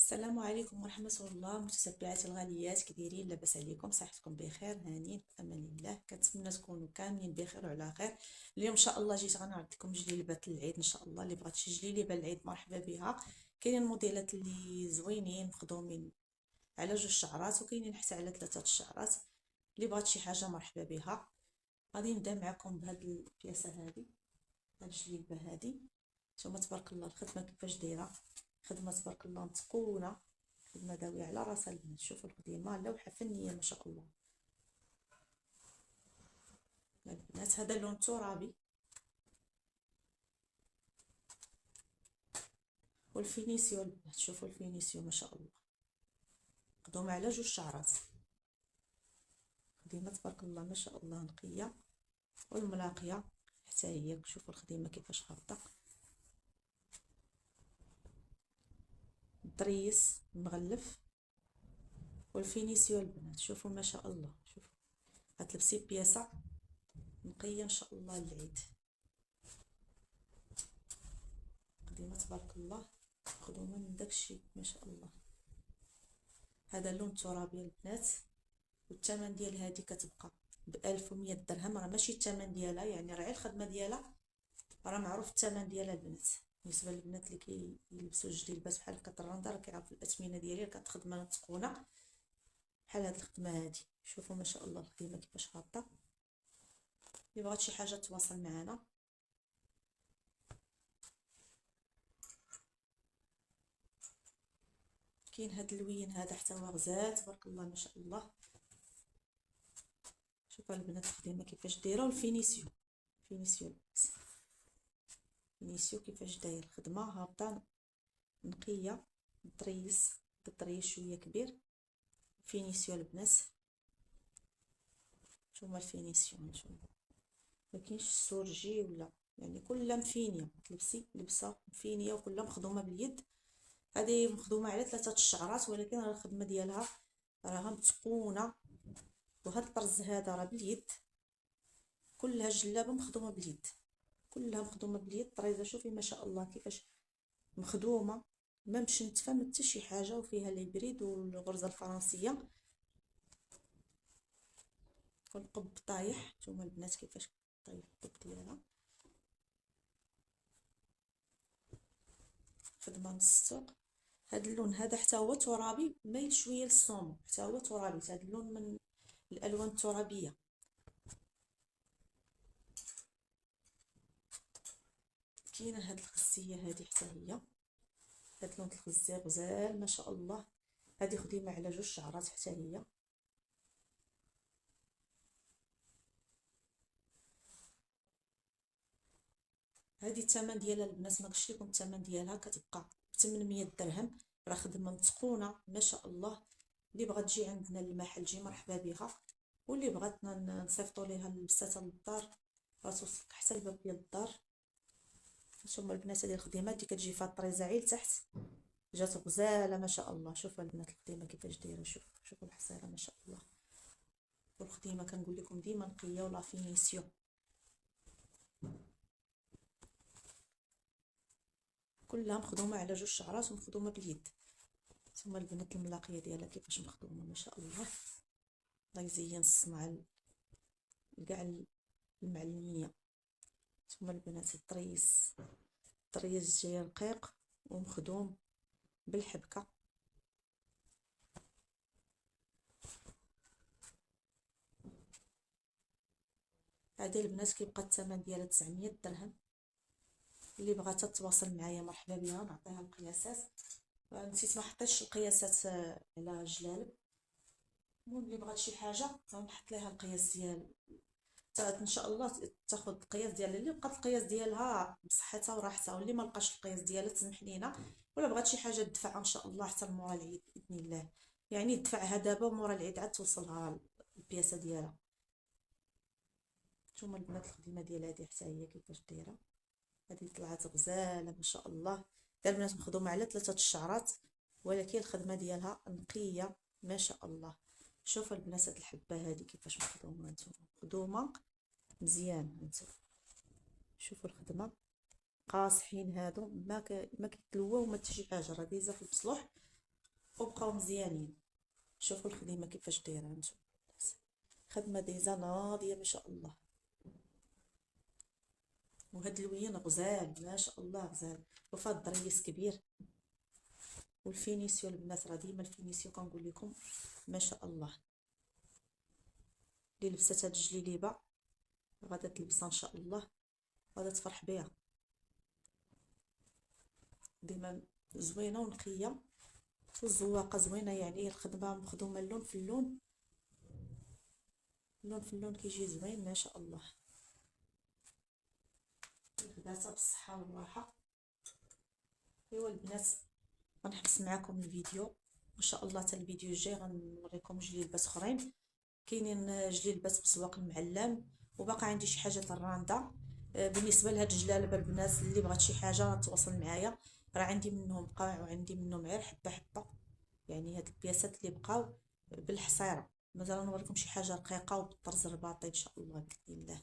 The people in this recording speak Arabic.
السلام عليكم ورحمة الله متتبعاتي الغاليات، كي دايرين؟ لاباس عليكم؟ صحتكم بخير؟ هانين بأمان الله. كنتمنى تكونوا كاملين بخير وعلى خير. اليوم ان شاء الله جيت غنعرض لكم جليبات العيد. ان شاء الله اللي بغات شي جليبه العيد مرحبا بها. كاينين موديلات اللي زوينين مخدومين على 2 شعرات، وكاينين حتى على 3 شعرات. اللي بغات شي حاجه مرحبا بها. غادي نبدا معكم بهاد البياسه هادي، هاد الجليبه هادي. نتوما تبارك الله الخدمه كيفاش دايره، خدمه تبارك الله متقونه، خدمه داويه على راسها البنات. شوفوا الخديمه، لوحه فنيه ما شاء الله البنات. هذا اللون ترابي، والفينيسيو البنات شوفوا الفينيسيو ما شاء الله، مقدومه على 2 شعرات. خديمه تبارك الله ما شاء الله نقيه والملاقيه حتى هي. شوفوا الخديمه كيفاش هابطه، الطريس مغلف والفينيسيو البنات. شوفوا ما شاء الله، شوفوا غتلبسي بياسه نقيه ان شاء الله للعيد. خديمه تبارك الله مخدومه من داكشي ما شاء الله. هذا اللون الترابي البنات، والثمن ديال هذه كتبقى ب1100 درهم. راه ماشي الثمن ديالها يعني، راه غير الخدمه ديالها، راه معروف الثمن ديالها البنات. بالنسبه للبنات اللي كيلبسوا الجليبات بحال هكا الرنده، راه كيعرفوا الاثمنه ديالها، كتخدمه متقونه بحال هاد الخدمه هادي. شوفوا ما شاء الله الخدمه كيفاش هابطه. اللي بغات شي حاجه تواصل معنا. كاين هاد اللوين هذا حتى هو غزال تبارك الله ما شاء الله. شوفوا البنات الخدمه كيفاش دايره، والفينيسيو فينيسيو البنات. فينيسيو كيفاش داير، خدمه هابطه نقيه، الطريس الطريس شويه كبير. فينيسيو البنات، نتوما الفينيسيو نتوما مكاينش السورجي ولا يعني، كلها مفينيه. تلبسي لبسه مفينيه وكلها مخدومه باليد. هذه مخدومه على 3 شعرات، ولكن راه الخدمه ديالها راها متقونه. وهذا الطرز هذا راه باليد، كلها جلابه مخدومه باليد، كلها مخدومه باليد. طريزه شوفي ما شاء الله كيفاش مخدومه، ما مشنتفه ما حتى شي حاجه. وفيها ليبريد والغرزه الفرنسيه والقب طايح. نتوما البنات كيفاش طايح القب ديالها، خدمه من السوق. هذا اللون هذا حتى هو ترابي مايل شويه للصوم، حتى هو ترابي. هذا اللون من الالوان الترابيه. كاينه هاد الخزيه هذه حتى هي، هاد لون الخزيه غزال ما شاء الله. هذه خديمه على 2 شعرات حتى هي. هذه الثمن ديالها البنات ما قلتش لكم الثمن ديالها، كتبقى ب 800 درهم. راه خدمه متقونه ما شاء الله. اللي بغات تجي عندنا للمحل تجي مرحبا بها، واللي بغاتنا نصيفطوا ليها اللبسه للدار راه توصلك حتى الباب ديال الدار. هانتوما البنات هذه الخديمه اللي كتجي فيها الطريزه عيل تحت، جات غزاله ما شاء الله. شوفوا البنات الخديمه كيفاش دايره، شوفوا الحصيره ما شاء الله. والخديمه كنقول لكم ديما نقيه ولا فينيسيو. كلها مخدومه على 2 شعرات ومخدومه باليد. ثم البنات الملاقيه ديالها كيفاش مخدومه ما شاء الله. الله يزين الصنعه كاع المعلميه. ثم البنات الطريز جاي رقيق ومخدوم بالحبكه. هذه البنات كيبقى الثمن ديالها 900 درهم. اللي بغات تتواصل معايا مرحبا بها، نعطيها القياسات. نسيت ما حطيتش القياسات على جلال. المهم اللي بغات شي حاجه نحط ليها القياس ديال ان شاء الله تاخذ القياس ديالها اللي بقات القياس ديالها بصحتها وراحتها، واللي ما لقاش القياس ديالها تسمح لينا. ولا بغات شي حاجه تدفعها ان شاء الله حتى مورا العيد باذن الله، يعني تدفعها دابا مورا العيد عاد توصلها البياسه ديالها. نتوما البنات الخدمه ديال هذه حتى هي كيفاش دايره. هذه طلعت غزاله ما شاء الله. دار البنات مخدومه على 3 شعرات، ولكن الخدمه ديالها نقيه ما شاء الله. شوفوا البنات هاد الحبه هذه كيفاش مخدومه، نتوما مخدومه مزيان. نتوما شوفوا الخدمه، قاصحين هادو ما كيتلوى وما حتى شي حاجه، راه دايزه في البصلوح وبقاو مزيانين. شوفوا الخدمه كيفاش دايره نتوما، خدمه ديزا ناضيه ما شاء الله. وهاد اللوين غزال ما شاء الله غزال، وفهاد الضريس كبير. والفينيسيو البنات راه ديما الفينيسيو كنقول لكم ما شاء الله. اللي لبست هاد الجليليبه غادا تلبسها ان شاء الله، غادا تفرح بها. ديما زوينه ونقيه والزواقه زوينه، يعني الخدمه مخدومه اللون في اللون، اللون في اللون كيجي زوين ما شاء الله. لباسه بالصحه والراحه. ايوا البنات غنحبس معكم الفيديو، ان شاء الله حتى الفيديو الجاي غنوريكم جليلبات اخرين. كاينين جليلبات بسواق المعلم، وباقا عندي شي حاجه الراندا. بالنسبه لهاد الجلالب البنات اللي بغات شي حاجه تواصل معايا، راه عندي منهم بقاو وعندي منهم غير حبه حبه. يعني هاد البياسات اللي بقاو بالحصيره، مازال نوريكم شي حاجه رقيقه وبالطرز الرباطي ان شاء الله باذن الله.